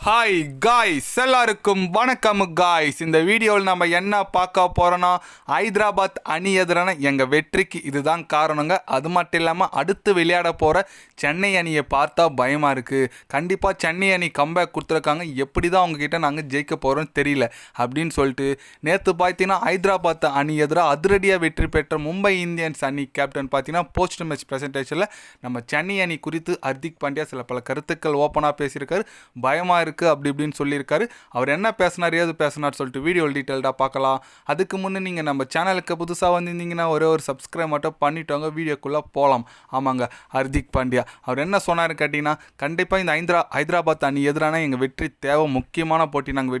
Hi guys, எல்லாருக்கும் வணக்கம் guys. இந்த வீடியோவில் நம்ம என்ன பார்க்க போகிறோன்னா, ஹைதராபாத் அணி எதிரான எங்கள் வெற்றிக்கு இதுதான் காரணங்க. அது மட்டும் இல்லாமல் அடுத்து விளையாட போகிற சென்னை அணியை பார்த்தா பயமாக இருக்குது. கண்டிப்பாக சென்னை அணி கம்பேக் கொடுத்துருக்காங்க. எப்படி தான் அவங்கக்கிட்ட நாங்கள் ஜெயிக்க போகிறோன்னு தெரியல அப்படின்னு சொல்லிட்டு நேற்று பார்த்தீங்கன்னா ஹைதராபாத் அணி எதிராக அதிரடியாக வெற்றி பெற்ற மும்பை இந்தியன்ஸ் அணி கேப்டன் பார்த்தீங்கன்னா போஸ்ட் மேட்ச் ப்ரெசன்டேஷனில் நம்ம சென்னை அணி குறித்து ஹர்திக் பாண்டியா சில பல கருத்துக்கள் ஓப்பனாக பேசியிருக்காரு. பயமாக இருக்குது அப்படி இப்படின்னு சொல்லியிருக்காரு. அவர் என்ன பேசினார், ஏது பேசினார் சொல்லிட்டு வீடியோ டீட்டெயில்டாக பார்க்கலாம். அதுக்கு முன்னே நீங்கள் நம்ம சேனலுக்கு புதுசாக வந்திருந்தீங்கன்னா ஒரே ஒரு சப்ஸ்கிரைப் மட்டும் பண்ணிட்டோங்க, வீடியோக்குள்ளே போகலாம். ஆமாங்க, ஹர்திக் பாண்டியா அவர் என்ன சொன்னார் கேட்டிங்கன்னா, கண்டிப்பாக இந்த ஹைதராபாத் அணி எதிரான எங்கள் வெற்றி தேவை, முக்கியமான போட்டி நாங்கள்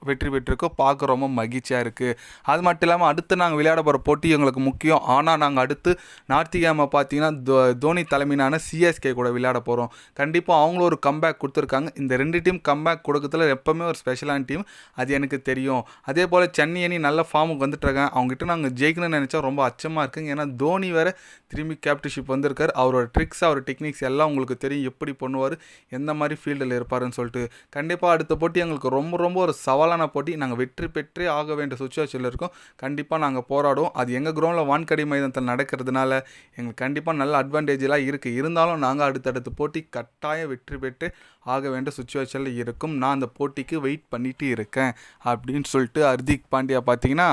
வெற்றி பெற்றிருக்கோம், பார்க்க ரொம்ப மகிழ்ச்சியாக இருக்குது. அது மட்டும் இல்லாமல் அடுத்து நாங்கள் விளையாட போகிற போட்டி எங்களுக்கு முக்கியம். ஆனால் நாங்கள் அடுத்து நார்த்திகிழமை பார்த்தீங்கன்னா தோனி தலைமையிலான சிஎஸ்கே கூட விளையாட போகிறோம். கண்டிப்பாக அவங்களும் ஒரு கம்பேக் கொடுத்துருக்காங்க. இந்த ரெண்டு டீம் கம்பேக் கொடுக்கறதுல எப்போவுமே ஒரு ஸ்பெஷலான டீம், அது எனக்கு தெரியும். அதே போல் சென்னை அணி நல்ல ஃபார்முக்கு வந்துட்டுருக்காங்க. அவங்ககிட்ட நாங்கள் ஜெயிக்கணும்னு நினச்சா ரொம்ப அச்சமாக இருக்குங்க. ஏன்னா தோனி வேறு திரும்பி கேப்டன்ஷிப் வந்திருக்கார். அவரோட ட்ரிக்ஸ், அவர் டெக்னிக்ஸ் எல்லாம் உங்களுக்கு தெரியும், எப்படி பண்ணுவார், எந்த மாதிரி ஃபீல்டில் இருப்பாருன்னு சொல்லிட்டு. கண்டிப்பாக அடுத்த போட்டி எங்களுக்கு ரொம்ப ரொம்ப ஒரு சவாலான போட்டி. நாங்கள் வெற்றி பெற்றே ஆக வேண்டிய சுச்சுவேஷனில் இருக்கோம். கண்டிப்பாக நாங்கள் போராடுவோம். அது எங்கள் கிரௌண்டில் வான்கடை மைதானத்தில் நடக்கிறதுனால எங்களுக்கு கண்டிப்பாக நல்ல அட்வான்டேஜெலாம் இருக்குது. இருந்தாலும் நாங்கள் அடுத்தடுத்த போட்டி கட்டாயம் வெற்றி பெற்று ஆக வேண்டிய சுச்சுவேஷனில் இருக்கும். நான் அந்த போட்டிக்கு வெயிட் பண்ணிட்டு இருக்கேன் அப்படின்னு சொல்லிட்டு ஹர்திக் பாண்டியா பார்த்தீங்கன்னா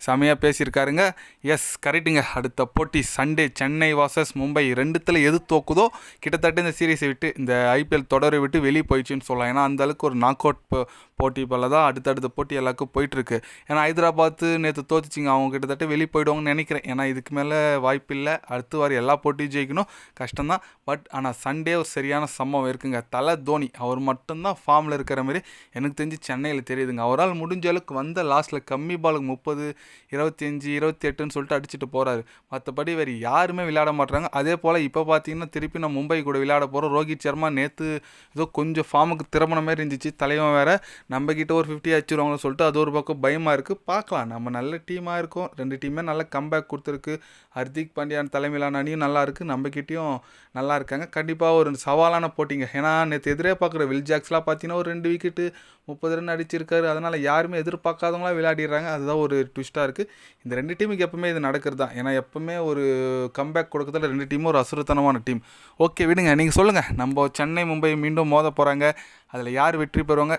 செமையாக பேசியிருக்காருங்க. எஸ், கரெக்டுங்க. அடுத்த போட்டி சண்டே சென்னை வாசஸ் மும்பை. ரெண்டுத்தில் எது தோக்குதோ கிட்டத்தட்ட இந்த சீரீஸை விட்டு, இந்த ஐபிஎல் தொடரை விட்டு வெளியே போயிடுச்சுன்னு சொல்லலாம். ஏன்னா அந்தளவுக்கு ஒரு நாக் அவுட் போட்டி போல தான் அடுத்தடுத்த போட்டி எல்லாருக்கும் போயிட்டுருக்கு. ஏன்னா ஹைதராபாத் நேற்று தோத்துச்சிங்க, அவங்க கிட்டத்தட்ட வெளியே போயிடுவாங்கன்னு நினைக்கிறேன். ஏன்னா இதுக்கு மேலே வாய்ப்பு இல்லை. அடுத்து வர எல்லா போட்டியும் ஜெயிக்கணும் கஷ்டம்தான். பட் ஆனால் சண்டே ஒரு சரியான சம்பவம் இருக்குங்க. தலை தோனி அவர் மட்டும்தான் ஃபார்மில் இருக்கிற மாதிரி எனக்கு தெரிஞ்சு சென்னையில் தெரியுதுங்க. அவரால் முடிஞ்ச அளவுக்கு வந்த லாஸ்ட்டில் கம்மி பாலுக்கு 30, 25, 28ன்னு சொல்லிட்டு அடிச்சுட்டு போகிறாரு. மற்றபடி வேறு யாருமே விளையாட மாட்டுறாங்க. அதே போல் இப்போ பார்த்தீங்கன்னா திருப்பி நான் மும்பை கூட விளையாட போகிறோம். ரோஹித் சர்மா நேற்று ஏதோ கொஞ்சம் ஃபார்முக்கு திரும்பின மாதிரி இருந்துச்சு. தலைவன் வேறு நம்மக்கிட்ட ஒரு 50 அடிச்சிருவாங்கன்னு சொல்லிட்டு அது ஒரு பக்கம் பயமாக இருக்குது. பார்க்கலாம், நம்ம நல்ல டீமாக இருக்கோம். ரெண்டு டீமே நல்ல கம்பேக் கொடுத்துருக்கு. ஹர்திக் பாண்டியான் தலைமையிலான அணியும் நல்லா இருக்குது, நம்மக்கிட்டையும் நல்லா இருக்காங்க. கண்டிப்பாக ஒரு சவாலான போட்டிங்க. ஏன்னா நேற்று எதிரே பார்க்குற வில் ஜாக்ஸ்லாம் பார்த்தீங்கன்னா ஒரு 2 விக்கெட்டு 30 ரன் அடிச்சிருக்காரு. அதனால் யாருமே எதிர்பார்க்காதவங்களாம் விளையாடிடுறாங்க. அதுதான் ஒரு ட்விஸ்ட்டாக இருக்குது. இந்த ரெண்டு டீமுக்கு எப்பவுமே இது நடக்கிறது தான். ஏன்னா எப்பவுமே ஒரு கம்பேக் கொடுக்கறதுல ரெண்டு டீமும் ஒரு அசுரத்தனமான டீம். ஓகே, விடுங்க, நீங்கள் சொல்லுங்கள். நம்ம சென்னை மும்பை மீண்டும் மோத போகிறாங்க. அதில் யார் வெற்றி பெறுவாங்க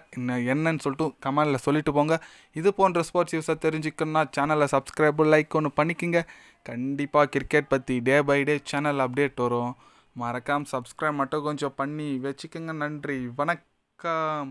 என்னன்னு சொல்லிட்டு கமெண்டில் சொல்லிட்டு போங்க. இது போன்ற ஸ்போர்ட்ஸ் நியூஸை தெரிஞ்சுக்கணுன்னா சேனலை சப்ஸ்கிரைப், லைக் ஒன்று பண்ணிக்கோங்க. கண்டிப்பாக கிரிக்கெட் பற்றி day by day channel update வரும். மறக்காமல் சப்ஸ்கிரைப் மட்டும் கொஞ்சம் பண்ணி வச்சுக்கோங்க. நன்றி, வணக்கம்.